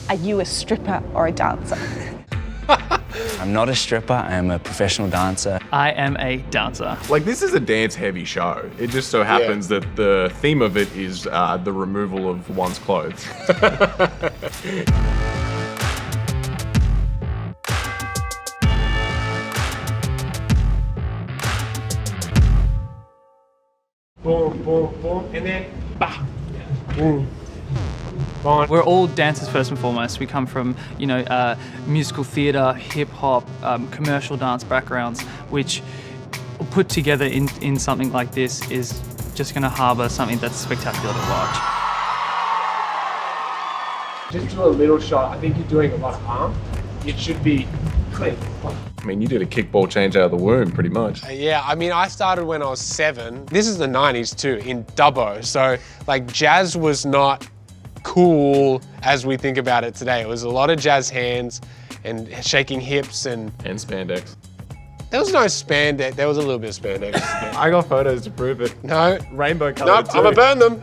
Are you a stripper or a dancer? I'm not a stripper, I am a professional dancer. I am a dancer. Like, this is a dance-heavy show. It just so happens that the theme of it is the removal of one's clothes. Boom, boom, boom, and then bah, boom. We're all dancers first and foremost. We come from, musical theatre, hip hop, commercial dance backgrounds, which put together in something like this is just going to harbour something that's spectacular to watch. Just do a little shot. I think you're doing a lot of arm. It should be clean. I mean, you did a kickball change out of the womb, pretty much. Yeah, I mean, I started when I was 7. This is the 90s too, in Dubbo. So, like, jazz was not cool as we think about it today. It was a lot of jazz hands and shaking hips and spandex. There was no spandex. There was a little bit of spandex. I got photos to prove it. No. Rainbow colored. Nope, I'm gonna burn them.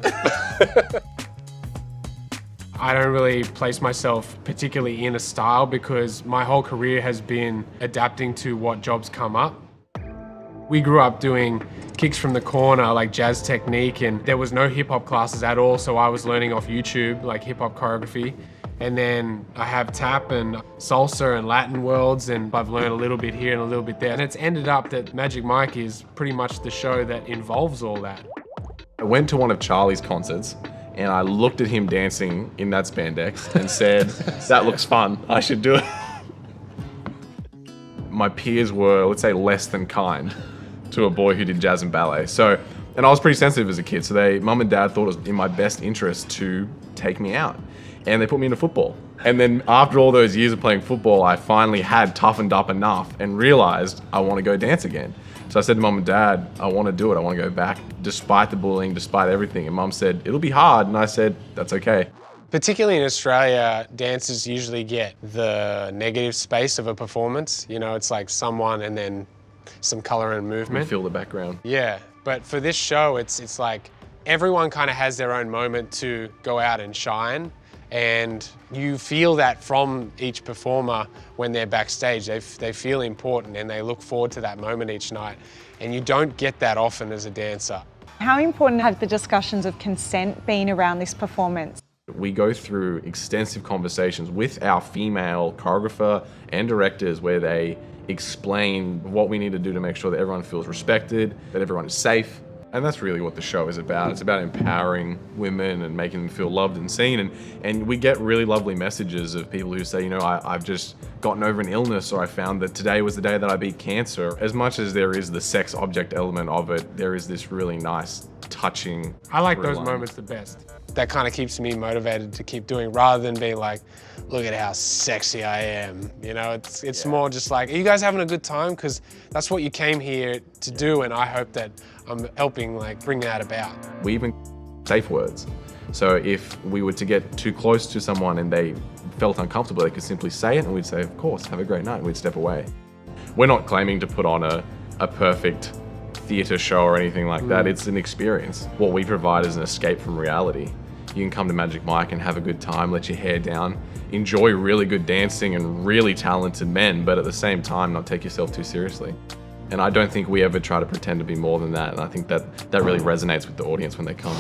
I don't really place myself particularly in a style because my whole career has been adapting to what jobs come up. We grew up doing kicks from the corner, like jazz technique, and there was no hip hop classes at all, so I was learning off YouTube, like hip hop choreography. And then I have tap and salsa and Latin worlds, and I've learned a little bit here and a little bit there. And it's ended up that Magic Mike is pretty much the show that involves all that. I went to one of Charlie's concerts and I looked at him dancing in that spandex and said, that looks fun, I should do it. My peers were, let's say, less than kind to a boy who did jazz and ballet. And I was pretty sensitive as a kid, so mum and dad thought it was in my best interest to take me out. And they put me into football. And then after all those years of playing football, I finally had toughened up enough and realized I want to go dance again. So I said to mum and dad, I want to do it. I want to go back despite the bullying, despite everything. And mum said, it'll be hard. And I said, that's okay. Particularly in Australia, dancers usually get the negative space of a performance. You know, it's like someone and then some color and movement. You feel the background. Yeah, but for this show, it's like everyone kind of has their own moment to go out and shine. And you feel that from each performer when they're backstage. They feel important and they look forward to that moment each night. And you don't get that often as a dancer. How important have the discussions of consent been around this performance? We go through extensive conversations with our female choreographer and directors where they explain what we need to do to make sure that everyone feels respected, that everyone is safe. And that's really what the show is about. It's about empowering women and making them feel loved and seen. And we get really lovely messages of people who say, I've just gotten over an illness, or I found that today was the day that I beat cancer. As much as there is the sex object element of it, there is this really nice, touching. I like those moments the best. That kind of keeps me motivated to keep doing, rather than being like, look at how sexy I am. You know, it's more just like, are you guys having a good time? Because that's what you came here to do, and I hope that I'm helping bring that about. We even safe words. So if we were to get too close to someone and they felt uncomfortable, they could simply say it and we'd say, of course, have a great night, and we'd step away. We're not claiming to put on a perfect theatre show or anything like that. It's an experience. What we provide is an escape from reality. You can come to Magic Mike and have a good time, let your hair down, enjoy really good dancing and really talented men, but at the same time, not take yourself too seriously. And I don't think we ever try to pretend to be more than that. And I think that really resonates with the audience when they come.